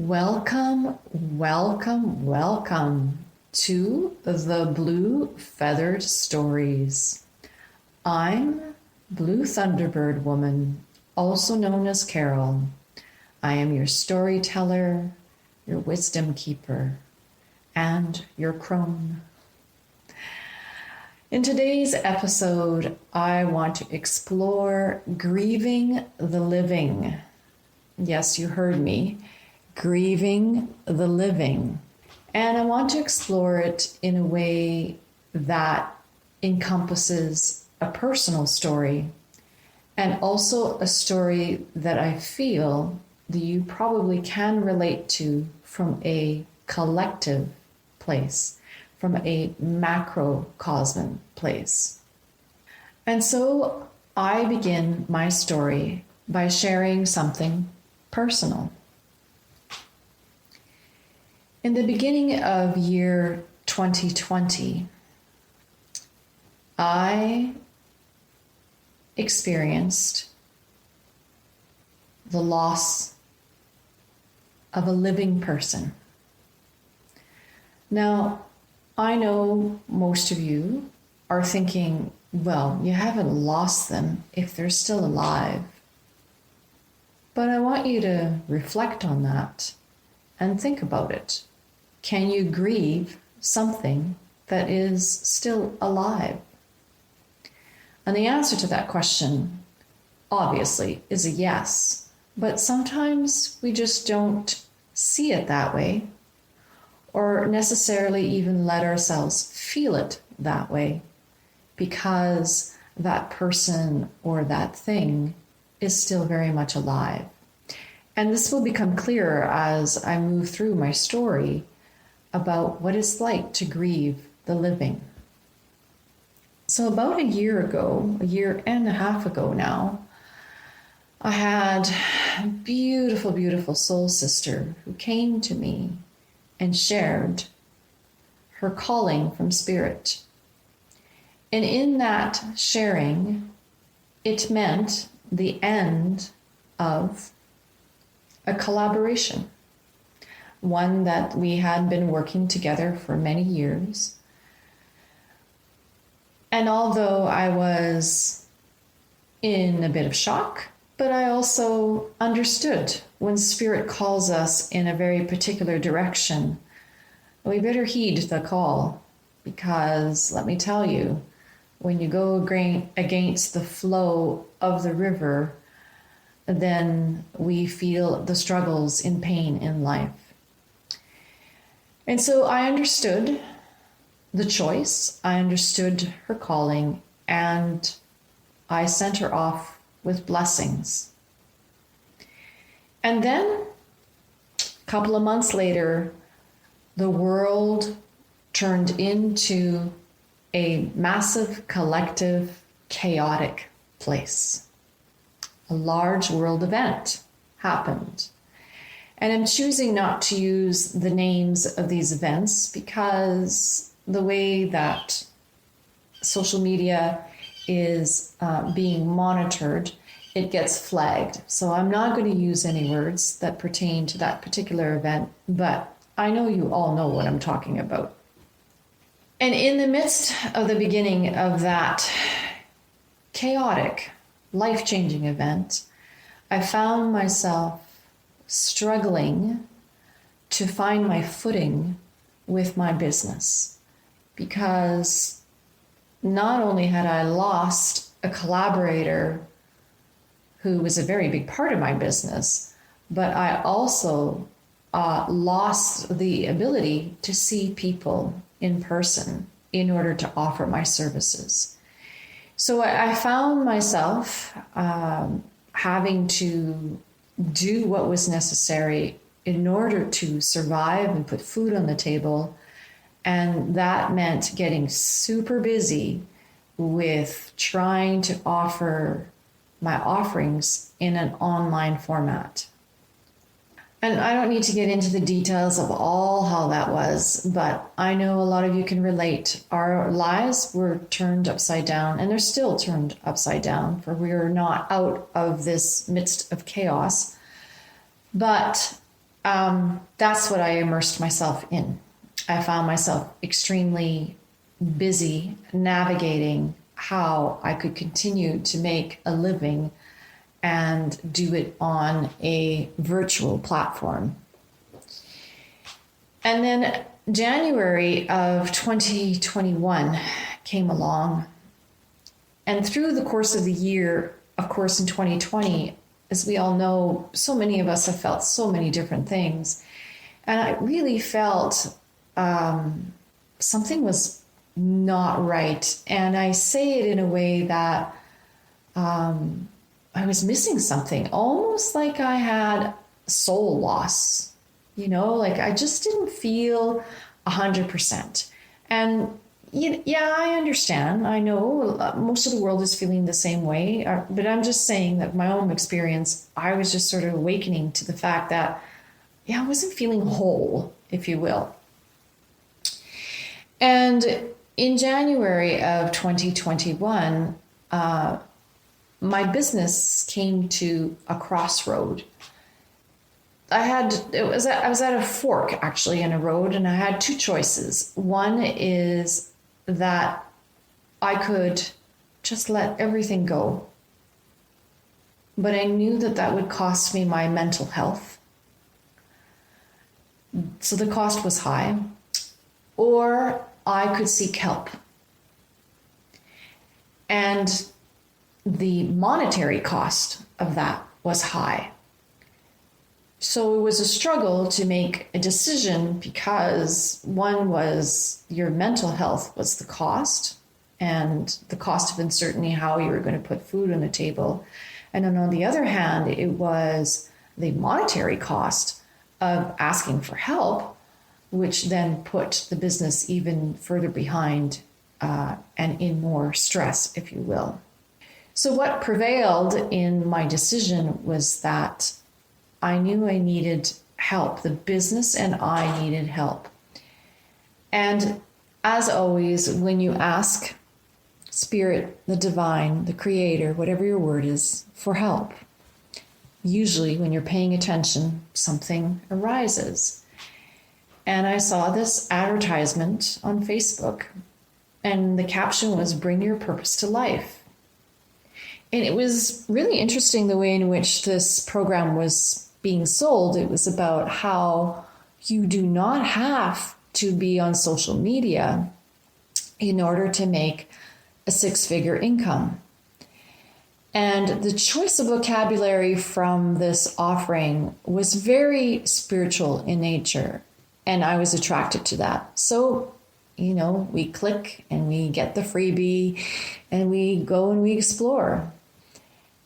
Welcome, welcome, welcome to the Blue Feathered Stories. I'm Blue Thunderbird Woman, also known as Carol. I am your storyteller, your wisdom keeper, and your crone. In today's episode, I want to explore Grieving the Living. Yes, you heard me. Grieving the Living. And I want to explore it in a way that encompasses a personal story and also a story that I feel that you probably can relate to from a collective place, from a macrocosm place. And so I begin my story by sharing something personal. In the beginning of year 2020, I experienced the loss of a living person. Now, I know most of you are thinking, well, you haven't lost them if they're still alive. But I want you to reflect on that and think about it. Can you grieve something that is still alive? And the answer to that question, obviously, is a yes. But sometimes we just don't see it that way, or necessarily even let ourselves feel it that way, because that person or that thing is still very much alive. And this will become clearer as I move through my story about what it's like to grieve the living. So about a year and a half ago now, I had a beautiful, beautiful soul sister who came to me and shared her calling from spirit. And in that sharing, it meant the end of a collaboration, one that we had been working together for many years. And although I was in a bit of shock, but I also understood when spirit calls us in a very particular direction, we better heed the call, because let me tell you, when you go against the flow of the river, then we feel the struggles in pain in life. And so I understood the choice, I understood her calling, and I sent her off with blessings. And then, a couple of months later, the world turned into a massive, collective, chaotic place. A large world event happened. And I'm choosing not to use the names of these events because the way that social media is being monitored, it gets flagged. So I'm not going to use any words that pertain to that particular event, but I know you all know what I'm talking about. And in the midst of the beginning of that chaotic, life-changing event, I found myself struggling to find my footing with my business, because not only had I lost a collaborator who was a very big part of my business, but I also lost the ability to see people in person in order to offer my services. So I found myself having to do what was necessary in order to survive and put food on the table. And that meant getting super busy with trying to offer my offerings in an online format. And I don't need to get into the details of all how that was, but I know a lot of you can relate. Our lives were turned upside down, and they're still turned upside down, for we are not out of this midst of chaos. But That's what I immersed myself in. I found myself extremely busy navigating how I could continue to make a living and do it on a virtual platform. And then January of 2021 came along. And through the course of the year, of course, in 2020, as we all know, so many of us have felt so many different things. And I really felt something was not right. And I say it in a way that I was missing something, almost like I had soul loss, like I just didn't feel 100%. And yeah, I understand. I know most of the world is feeling the same way, but I'm just saying that my own experience, I was just sort of awakening to the fact that, I wasn't feeling whole, if you will. And in January of 2021, my business came to a crossroad. I was at a fork actually in a road, and I had two choices. One is that I could just let everything go, but I knew that that would cost me my mental health. So the cost was high. Or I could seek help. And the monetary cost of that was high. So it was a struggle to make a decision, because one was your mental health was the cost, and the cost of uncertainty, how you were going to put food on the table. And then on the other hand, it was the monetary cost of asking for help, which then put the business even further behind and in more stress, if you will. So what prevailed in my decision was that I knew I needed help. The business and I needed help. And as always, when you ask Spirit, the divine, the creator, whatever your word is, for help, usually when you're paying attention, something arises. And I saw this advertisement on Facebook, and the caption was, "Bring your purpose to life." And it was really interesting the way in which this program was being sold. It was about how you do not have to be on social media in order to make a six-figure income. And the choice of vocabulary from this offering was very spiritual in nature. And I was attracted to that. So, we click and we get the freebie and we go and we explore.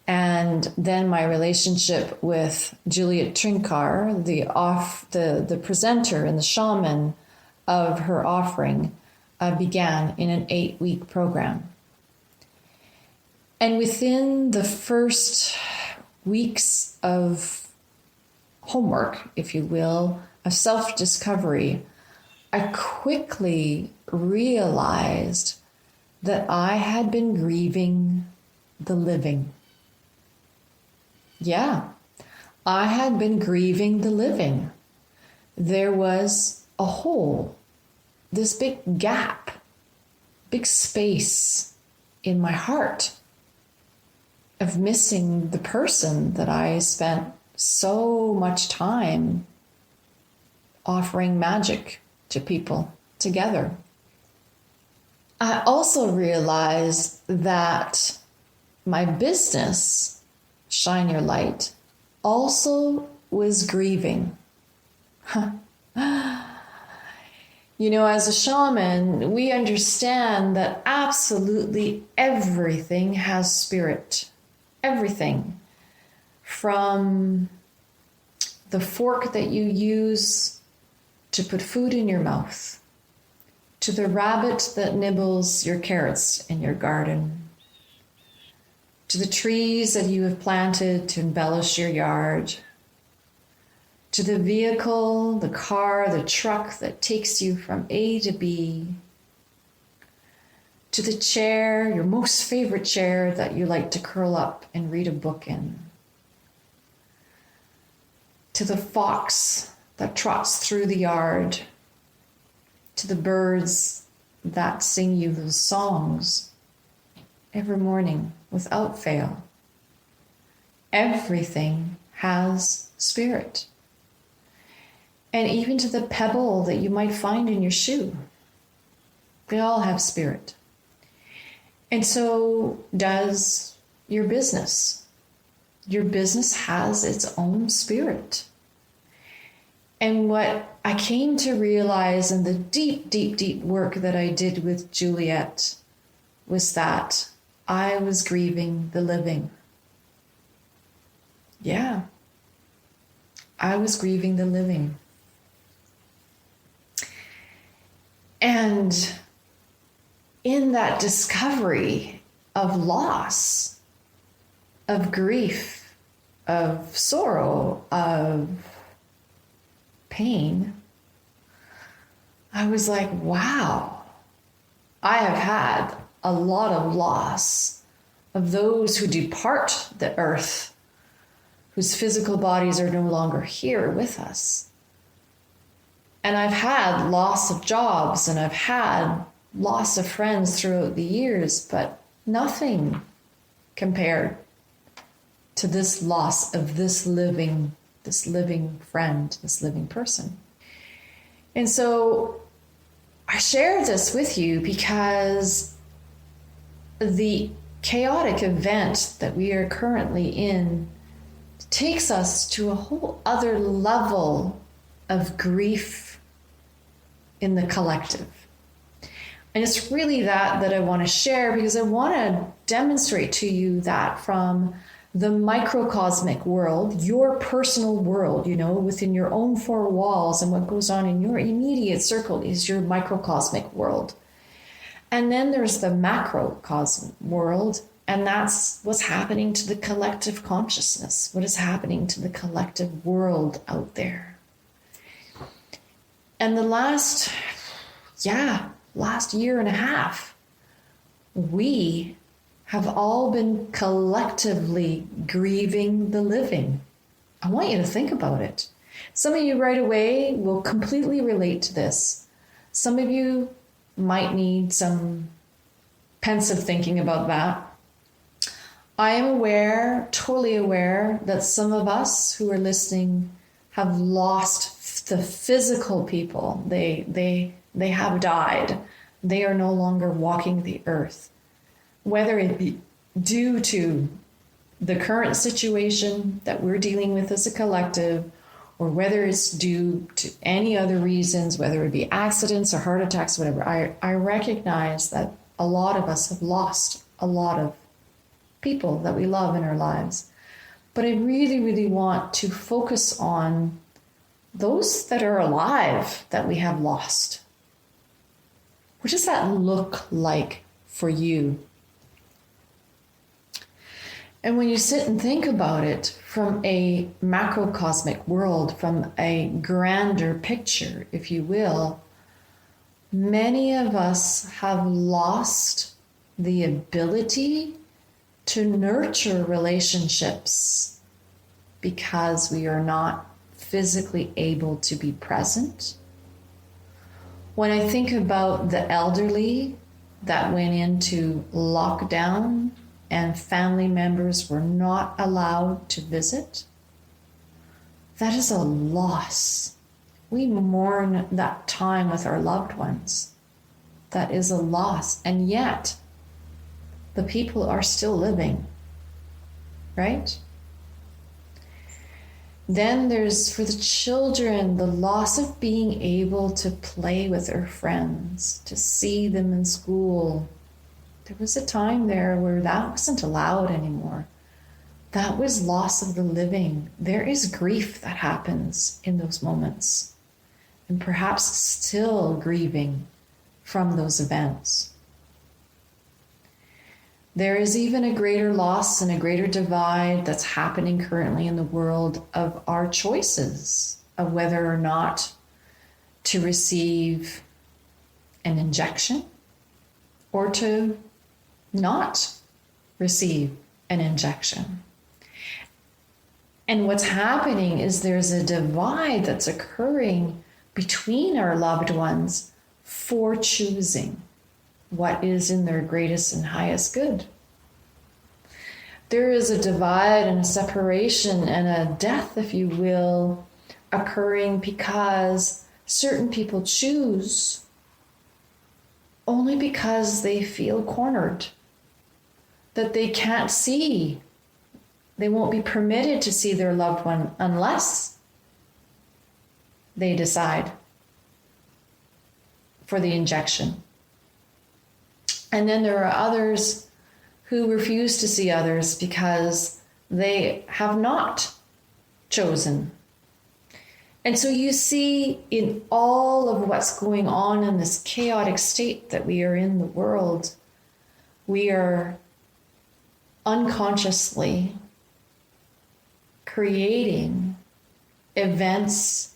And then my relationship with Juliet Trinkar, the presenter and the shaman of her offering, began in an 8-week program. And within the first weeks of homework, if you will, of self-discovery, I quickly realized that I had been grieving the living. Yeah, I had been grieving the living. There was a hole, this big gap, big space in my heart of missing the person that I spent so much time offering magic to people together. I also realized that my business, Shine Your Light, also was grieving. As a shaman, we understand that absolutely everything has spirit. Everything. From the fork that you use to put food in your mouth, to the rabbit that nibbles your carrots in your garden, to the trees that you have planted to embellish your yard, to the vehicle, the car, the truck that takes you from A to B, to the chair, your most favorite chair that you like to curl up and read a book in. to the fox that trots through the yard, to the birds that sing you those songs every morning without fail. Everything has spirit. And even to the pebble that you might find in your shoe, they all have spirit. And so does your business. Your business has its own spirit. And what I came to realize in the deep, deep, deep work that I did with Juliet was that I was grieving the living. Yeah, I was grieving the living. And in that discovery of loss, of grief, of sorrow, of pain, I was like, wow, I have had a lot of loss of those who depart the earth, whose physical bodies are no longer here with us. And I've had loss of jobs and I've had loss of friends throughout the years, but nothing compared to this loss of this living friend, this living person. And so I share this with you because the chaotic event that we are currently in takes us to a whole other level of grief in the collective. And it's really that I want to share, because I want to demonstrate to you that from the microcosmic world, your personal world, within your own four walls, and what goes on in your immediate circle is your microcosmic world. And then there's the macrocosm world, and that's what's happening to the collective consciousness, what is happening to the collective world out there. And the last year and a half, we have all been collectively grieving the living. I want you to think about it. Some of you right away will completely relate to this. Some of you might need some pensive thinking about that. I am totally aware, that some of us who are listening have lost the physical people. They have died. They are no longer walking the earth. Whether it be due to the current situation that we're dealing with as a collective, or whether it's due to any other reasons, whether it be accidents or heart attacks, whatever, I recognize that a lot of us have lost a lot of people that we love in our lives. But I really, really want to focus on those that are alive that we have lost. What does that look like for you? And when you sit and think about it from a macrocosmic world, from a grander picture, if you will, many of us have lost the ability to nurture relationships because we are not physically able to be present. When I think about the elderly that went into lockdown and family members were not allowed to visit, that is a loss. We mourn that time with our loved ones. That is a loss. And yet, the people are still living, right? Then there's, for the children, the loss of being able to play with their friends, to see them in school. There was a time there where that wasn't allowed anymore. That was loss of the living. There is grief that happens in those moments, and perhaps still grieving from those events. There is even a greater loss and a greater divide that's happening currently in the world of our choices of whether or not to receive an injection or to not receive an injection. And what's happening is there's a divide that's occurring between our loved ones for choosing what is in their greatest and highest good. There is a divide and a separation and a death, if you will, occurring because certain people choose only because they feel cornered, that they can't see. They won't be permitted to see their loved one unless they decide for the injection. And then there are others who refuse to see others because they have not chosen. And so you see in all of what's going on in this chaotic state that we are in the world, we are unconsciously creating events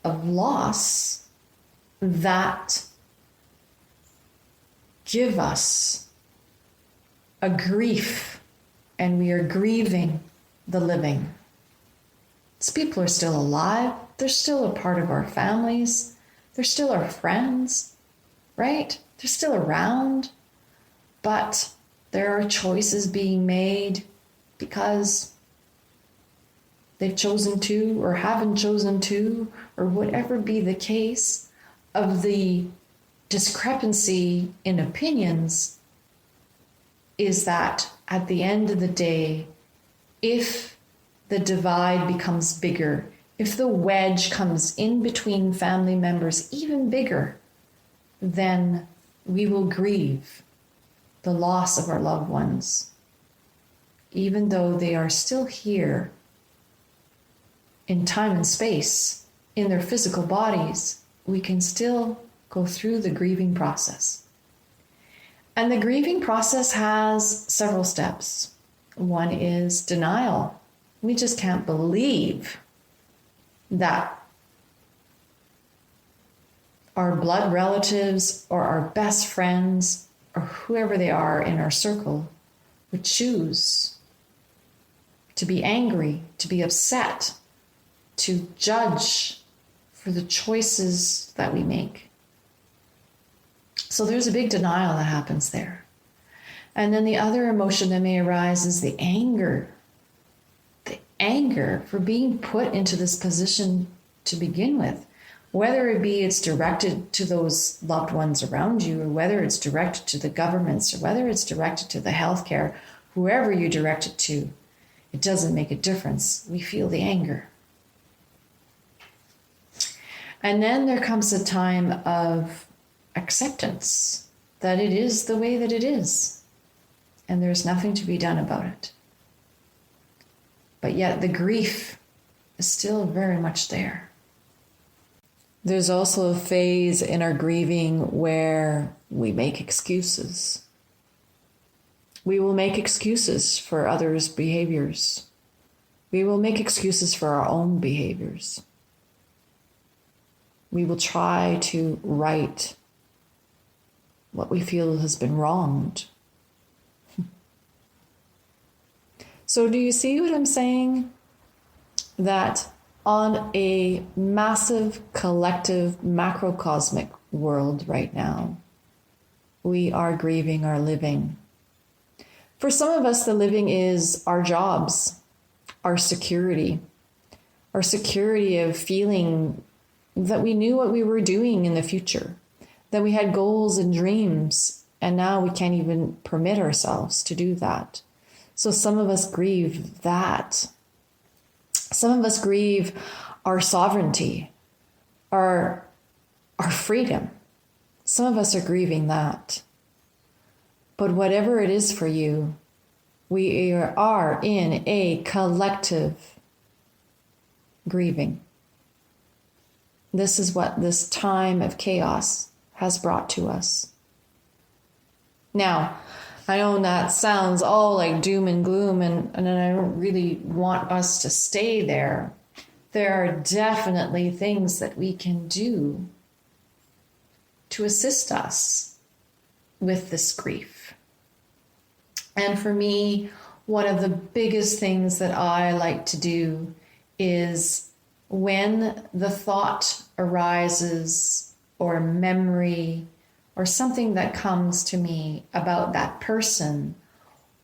of loss that give us a grief, and we are grieving the living. These people are still alive. They're still a part of our families. They're still our friends, right? They're still around, but there are choices being made because they've chosen to or haven't chosen to, or whatever be the case of the discrepancy in opinions, is that at the end of the day, if the divide becomes bigger, if the wedge comes in between family members even bigger, then we will grieve the loss of our loved ones. Even though they are still here in time and space, in their physical bodies, we can still go through the grieving process. And the grieving process has several steps. One is denial. We just can't believe that our blood relatives or our best friends or whoever they are in our circle would choose to be angry, to be upset, to judge for the choices that we make. So there's a big denial that happens there. And then the other emotion that may arise is the anger. The anger for being put into this position to begin with. Whether it be it's directed to those loved ones around you, or whether it's directed to the governments, or whether it's directed to the healthcare, whoever you direct it to, it doesn't make a difference. We feel the anger. And then there comes a time of acceptance that it is the way that it is, and there's nothing to be done about it. But yet the grief is still very much there. There's also a phase in our grieving where we make excuses. We will make excuses for others' behaviors. We will make excuses for our own behaviors. We will try to right what we feel has been wronged. So do you see what I'm saying? That on a massive, collective, macrocosmic world right now, we are grieving our living. For some of us, the living is our jobs, our security of feeling that we knew what we were doing in the future, that we had goals and dreams, and now we can't even permit ourselves to do that. So some of us grieve that. Some of us grieve our sovereignty, our freedom. Some of us are grieving that. But whatever it is for you, we are in a collective grieving. This is what this time of chaos has brought to us. Now, I know that sounds all like doom and gloom, and I don't really want us to stay there. There are definitely things that we can do to assist us with this grief. And for me, one of the biggest things that I like to do is when the thought arises or a memory or something that comes to me about that person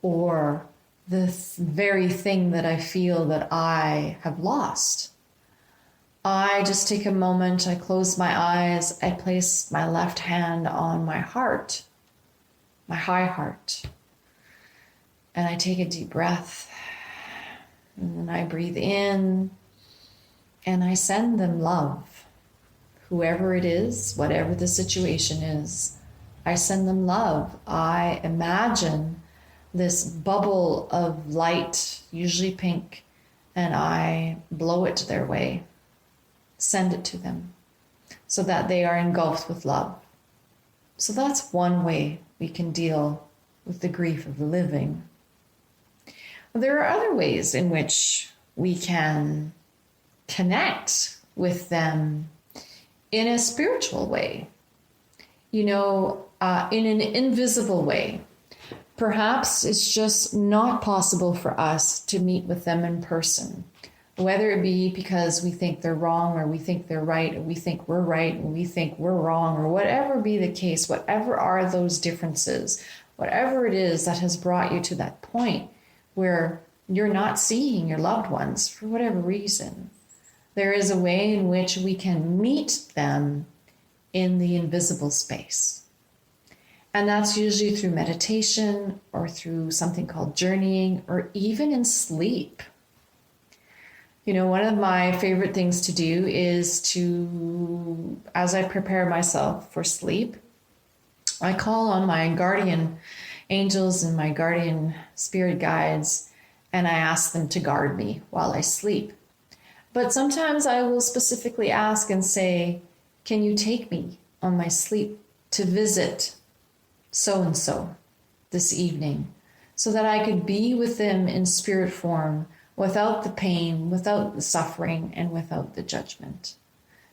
or the very thing that I feel that I have lost, I just take a moment, I close my eyes, I place my left hand on my heart, my high heart, and I take a deep breath, and then I breathe in, and I send them love. Whoever it is, whatever the situation is, I send them love. I imagine this bubble of light, usually pink, and I blow it their way, send it to them so that they are engulfed with love. So that's one way we can deal with the grief of the living. There are other ways in which we can connect with them in a spiritual way, in an invisible way. Perhaps it's just not possible for us to meet with them in person, whether it be because we think they're wrong or we think they're right, or we think we're right and we think we're wrong, or whatever be the case, whatever are those differences, whatever it is that has brought you to that point where you're not seeing your loved ones for whatever reason. There is a way in which we can meet them in the invisible space. And that's usually through meditation or through something called journeying or even in sleep. One of my favorite things to do is to, as I prepare myself for sleep, I call on my guardian angels and my guardian spirit guides, and I ask them to guard me while I sleep. But sometimes I will specifically ask and say, can you take me on my sleep to visit so-and-so this evening so that I could be with them in spirit form without the pain, without the suffering, and without the judgment,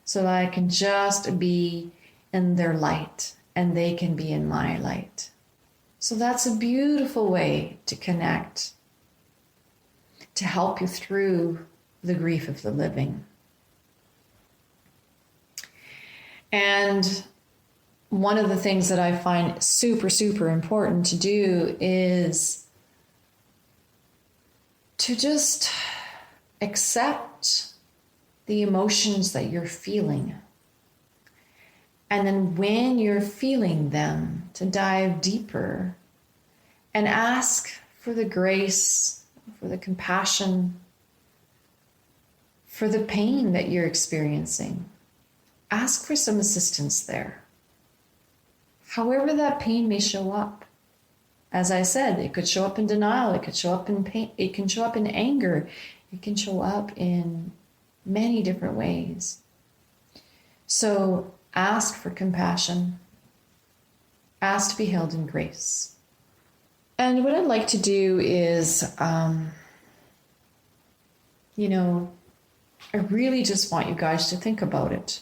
so that I can just be in their light and they can be in my light. So that's a beautiful way to connect, to help you through the grief of the living. And one of the things that I find super, super important to do is to just accept the emotions that you're feeling. And then when you're feeling them, to dive deeper and ask for the grace, for the compassion, for the pain that you're experiencing. Ask for some assistance there. However that pain may show up. As I said, it could show up in denial, it could show up in pain, it can show up in anger, it can show up in many different ways. So ask for compassion, ask to be held in grace. And what I'd like to do is, I really just want you guys to think about it,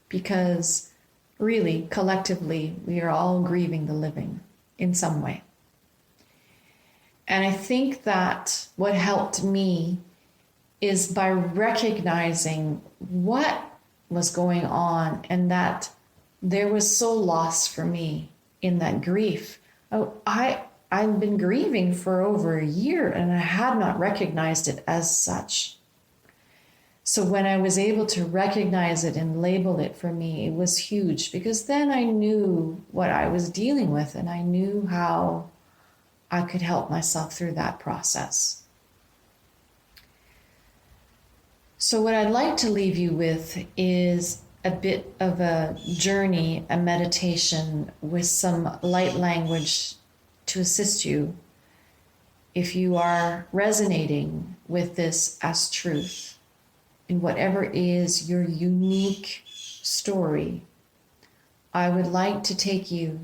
because really, collectively, we are all grieving the living in some way. And I think that what helped me is by recognizing what was going on and that there was so loss for me in that grief. I've been grieving for over a year and I had not recognized it as such. So when I was able to recognize it and label it, for me, it was huge, because then I knew what I was dealing with and I knew how I could help myself through that process. So what I'd like to leave you with is a bit of a journey, a meditation with some light language to assist you if you are resonating with this as truth. In whatever is your unique story, I would like to take you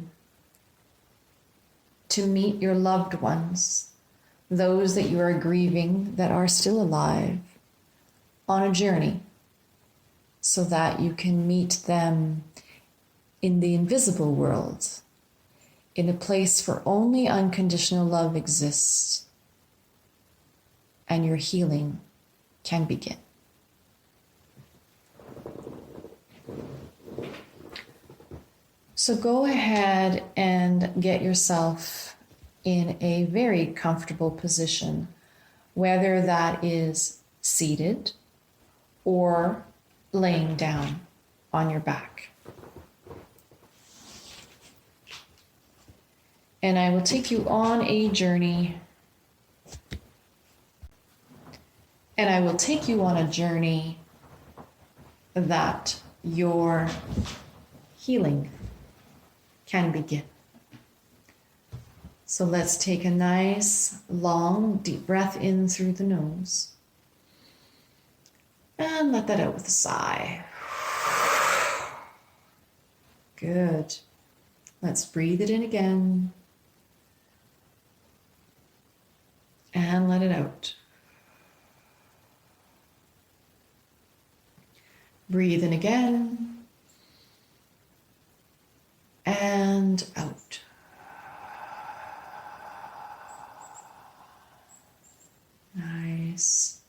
to meet your loved ones, those that you are grieving that are still alive, on a journey, so that you can meet them in the invisible world, in a place where only unconditional love exists, and your healing can begin. So go ahead and get yourself in a very comfortable position, whether that is seated or laying down on your back. And I will take you on a journey. And I will take you on a journey that your healing can begin. So let's take a nice, long, deep breath in through the nose. And let that out with a sigh. Good. Let's breathe it in again. And let it out. Breathe in again. And out. Nice.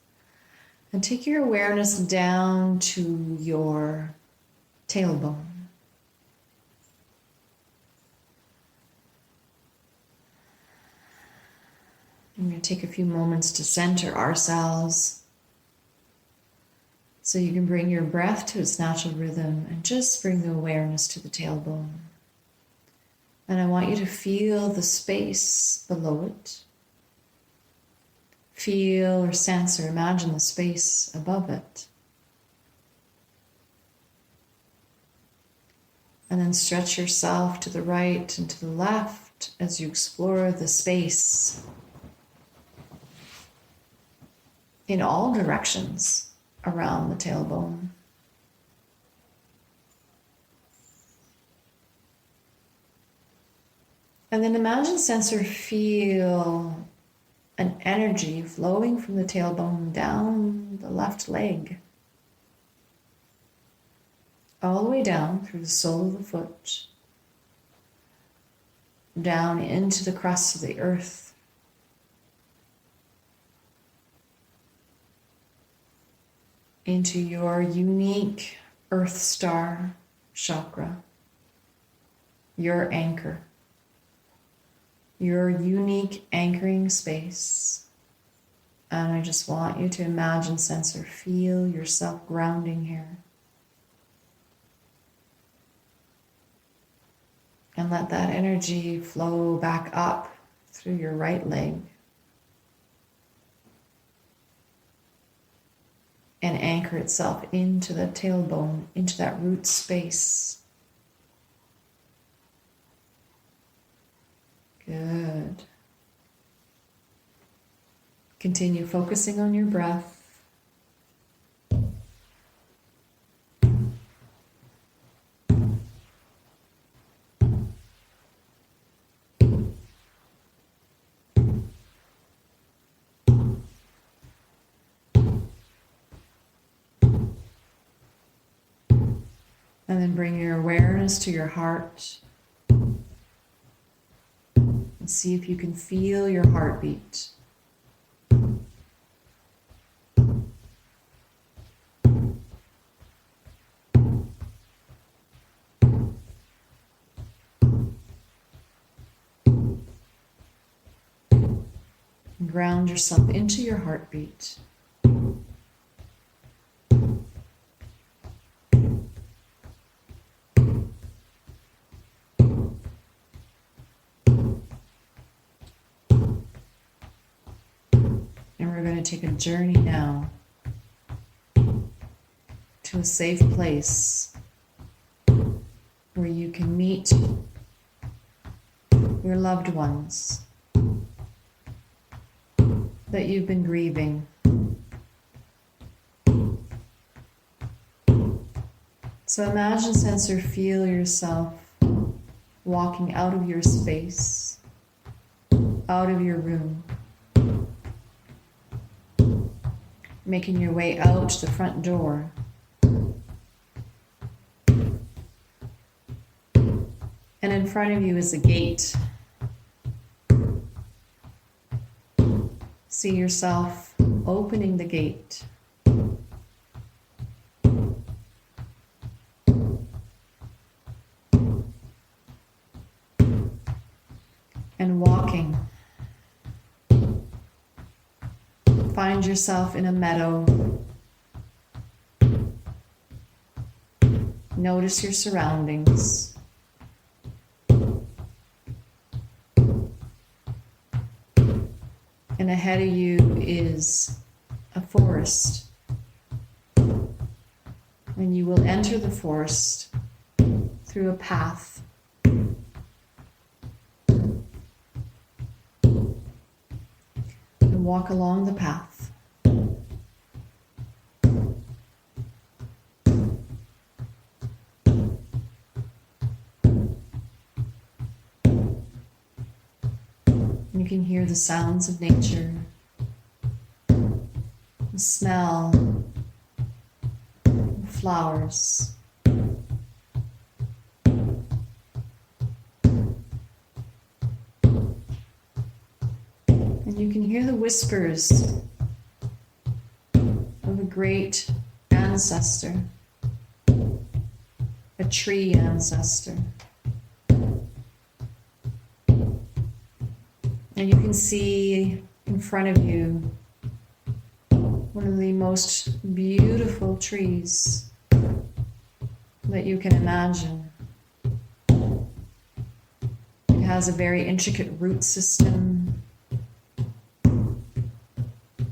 And take your awareness down to your tailbone. I'm going to take a few moments to center ourselves so you can bring your breath to its natural rhythm and just bring the awareness to the tailbone. And I want you to feel the space below it. Feel or sense or imagine the space above it. And then stretch yourself to the right and to the left as you explore the space in all directions around the tailbone. And then imagine, sense, or feel an energy flowing from the tailbone down the left leg, all the way down through the sole of the foot, down into the crust of the earth, into your unique earth star chakra, your anchor, your unique anchoring space. And I just want you to imagine, sense, or feel yourself grounding here. And let that energy flow back up through your right leg and anchor itself into the tailbone, into that root space. Good. Continue focusing on your breath. And then bring your awareness to your heart. And see if you can feel your heartbeat. And ground yourself into your heartbeat. And we're going to take a journey now to a safe place where you can meet your loved ones that you've been grieving. So imagine, sense, or feel yourself walking out of your space, out of your room, making your way out the front door. And in front of you is a gate. See yourself opening the gate. And walking. Find yourself in a meadow. Notice your surroundings. And ahead of you is a forest. And you will enter the forest through a path. And walk along the path. You can hear the sounds of nature, the smell of flowers. And you can hear the whispers of a great ancestor, a tree ancestor. And you can see in front of you one of the most beautiful trees that you can imagine. It has a very intricate root system and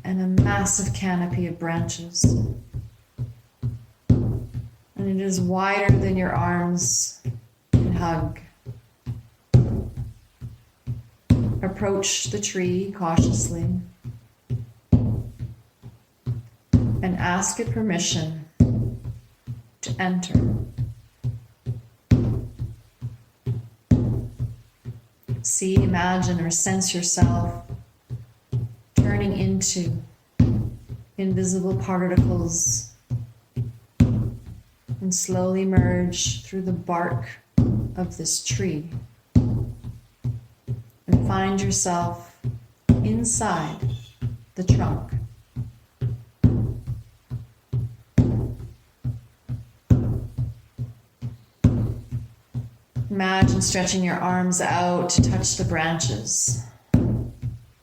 a massive canopy of branches. And it is wider than your arms can hug. Approach the tree cautiously and ask it permission to enter. See, imagine, or sense yourself turning into invisible particles and slowly merge through the bark of this tree. And find yourself inside the trunk. Imagine stretching your arms out to touch the branches,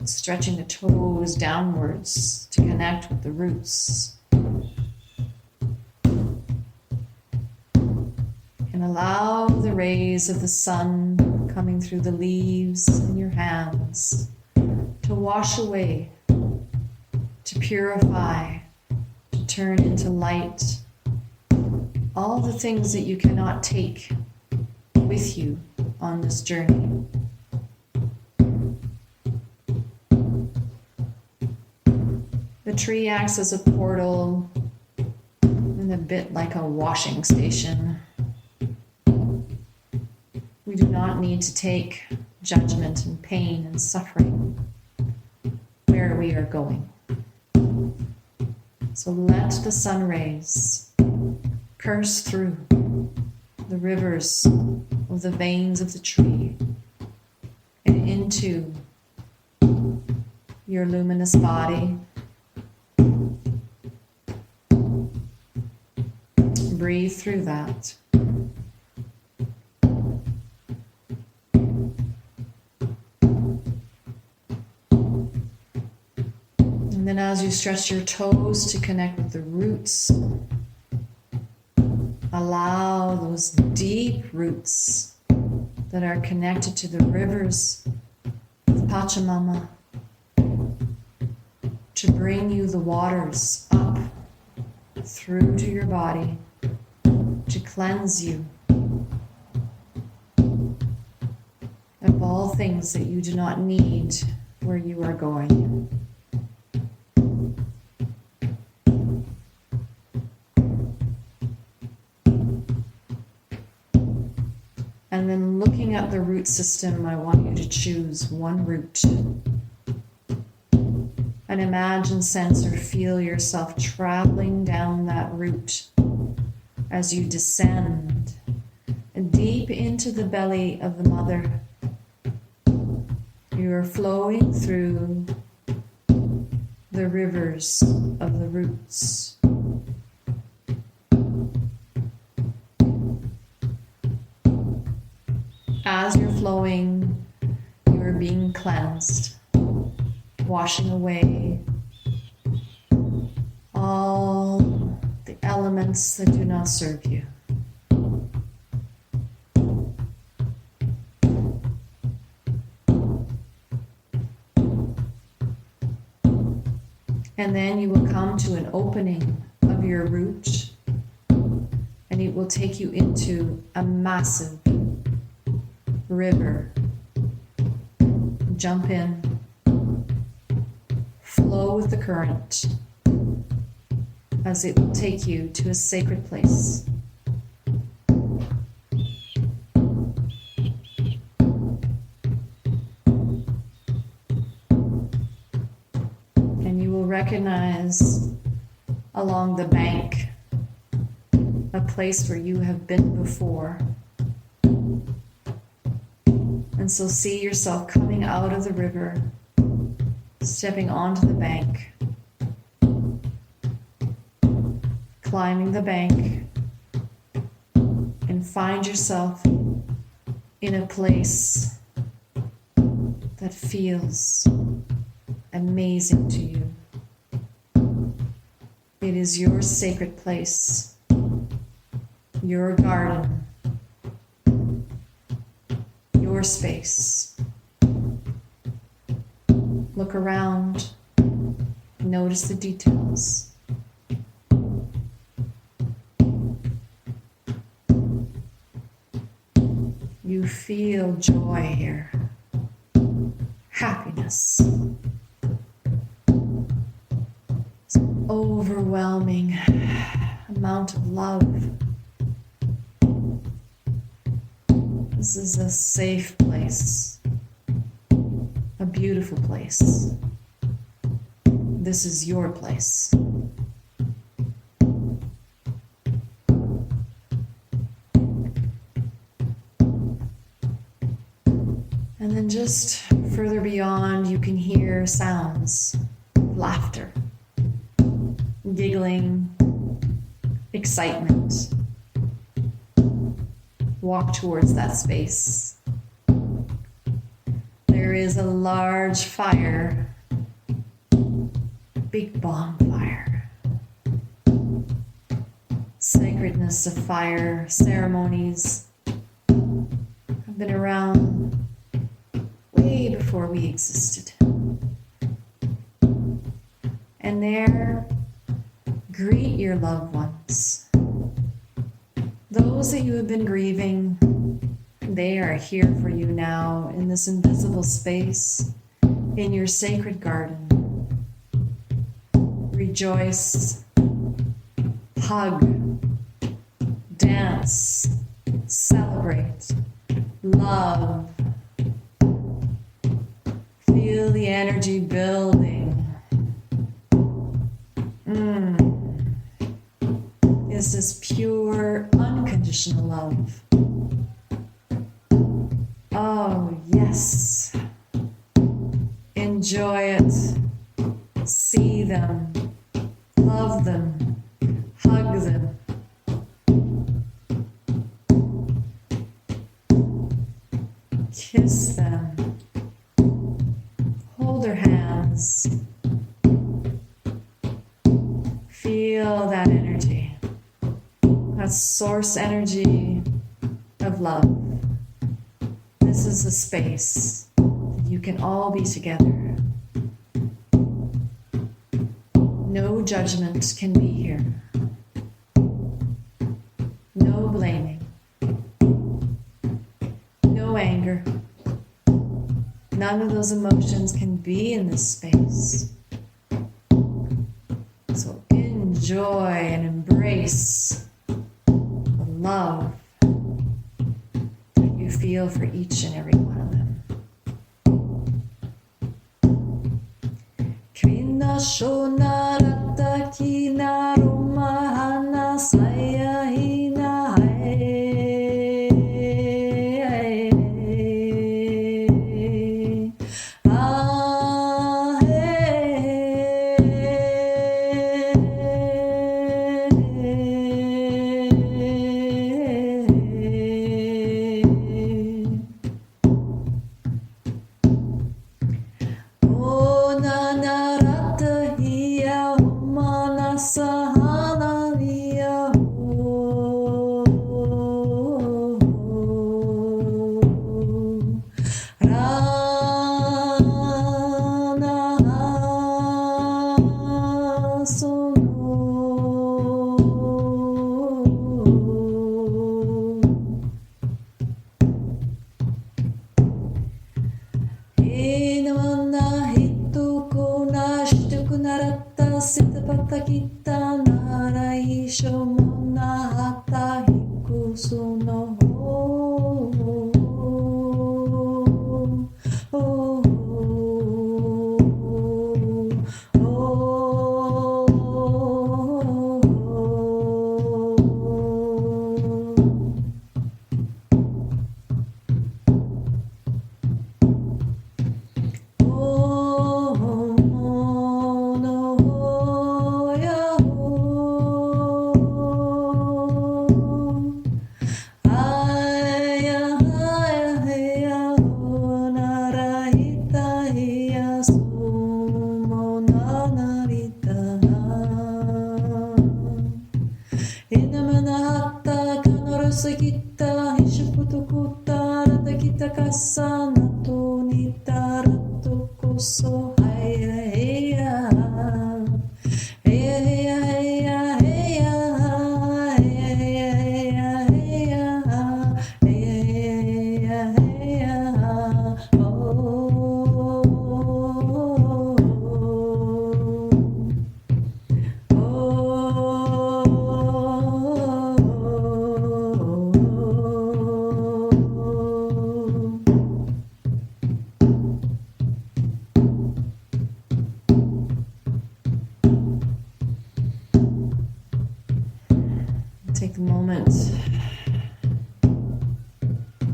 stretching the toes downwards to connect with the roots. And allow the rays of the sun coming through the leaves in your hands to wash away, to purify, to turn into light all the things that you cannot take with you on this journey. The tree acts as a portal and a bit like a washing station. We do not need to take judgment and pain and suffering where we are going. So let the sun rays curse through the rivers of the veins of the tree and into your luminous body. Breathe through that. And then as you stretch your toes to connect with the roots, allow those deep roots that are connected to the rivers of Pachamama to bring you the waters up through to your body to cleanse you of all things that you do not need where you are going. And then looking at the root system, I want you to choose one root. And imagine, sense, or feel yourself traveling down that route as you descend deep into the belly of the mother. You are flowing through the rivers of the roots. As you're flowing, you're being cleansed, washing away all the elements that do not serve you. And then you will come to an opening of your root, and it will take you into a massive river. Jump in, flow with the current, as it will take you to a sacred place. Recognize along the bank a place where you have been before. And so see yourself coming out of the river, stepping onto the bank, climbing the bank, and find yourself in a place that feels amazing to you. It is your sacred place, your garden, your space. Look around, notice the details. You feel joy here, happiness. Overwhelming amount of love. This is a safe place, a beautiful place. This is your place. And then just further beyond, you can hear sounds, laughter, giggling, excitement. Walk towards that space. There is a large fire, big bonfire. Sacredness of fire ceremonies have been around way before we existed. And there, greet your loved ones. Those that you have been grieving, they are here for you now in this invisible space, in your sacred garden. Rejoice, hug, dance, celebrate, love. Feel the energy building. This is pure, unconditional love. Oh, yes. Enjoy it. See them. Love them. Hug them. Kiss them. Hold their hands. Feel that energy. That source energy of love. This is a space that you can all be together. No judgment can be here. No blaming. No anger. None of those emotions can be in this space. So enjoy and embrace the love that you feel for each and every one of them. Kvinna shonarata kina romahana saya hina Take a moment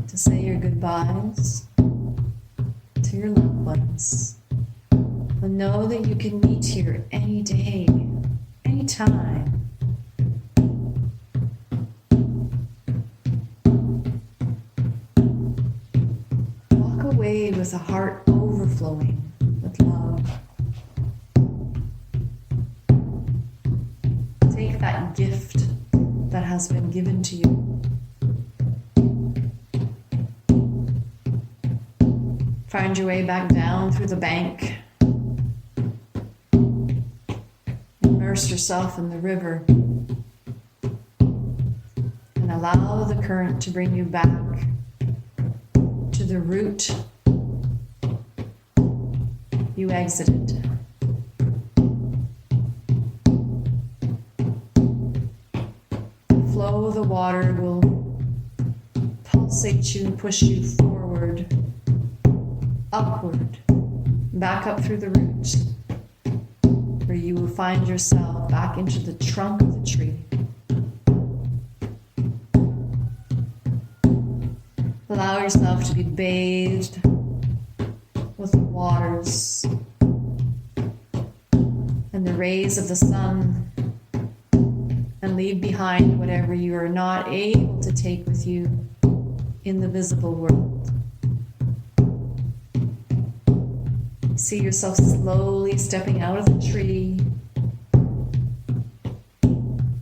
to say your goodbyes to your loved ones. And know that you can meet here any day, any time. Walk away with a heart overflowing with love. Take that gift that has been given to you. Find your way back down through the bank. Immerse yourself in the river and allow the current to bring you back to the route you exited. The flow of the water will pulsate you and push you forward, upward, back up through the root, where you will find yourself back into the trunk of the tree. Allow yourself to be bathed with the waters and the rays of the sun, and leave behind whatever you are not able to take with you in the visible world. See yourself slowly stepping out of the tree.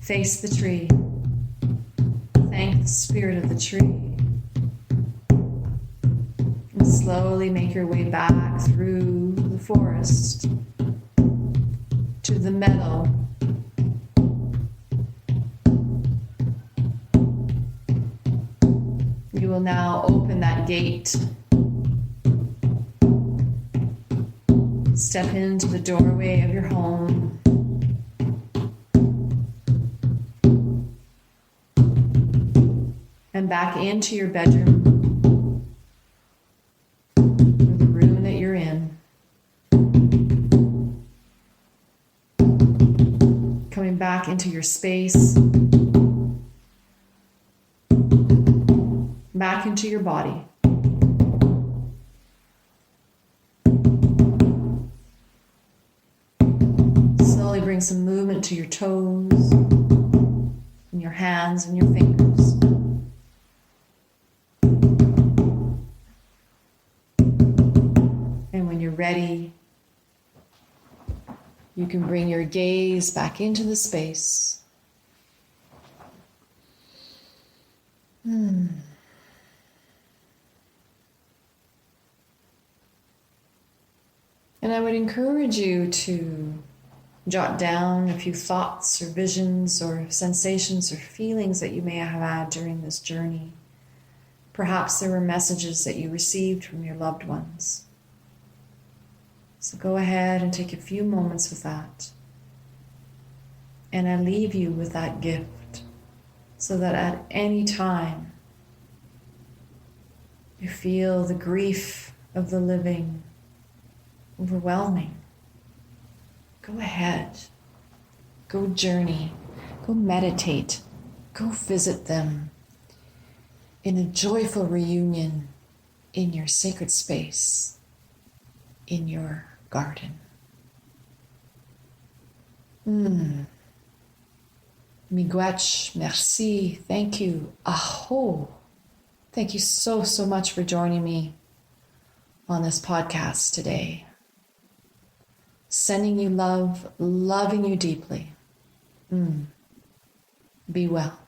Face the tree. Thank the spirit of the tree. And slowly make your way back through the forest to the meadow. You will now open that gate. Step into the doorway of your home. And back into your bedroom, or the room that you're in. Coming back into your space. Back into your body. Slowly bring some movement to your toes, and your hands and your fingers. And when you're ready, you can bring your gaze back into the space. And I would encourage you to jot down a few thoughts or visions or sensations or feelings that you may have had during this journey. Perhaps there were messages that you received from your loved ones. So go ahead and take a few moments with that. And I leave you with that gift. so that at any time you feel the grief of the living overwhelming, go ahead, go journey, go meditate, go visit them in a joyful reunion in your sacred space, in your garden. Miigwech, merci, thank you, aho. Thank you so, so much for joining me on this podcast today. Sending you love, loving you deeply. Be well.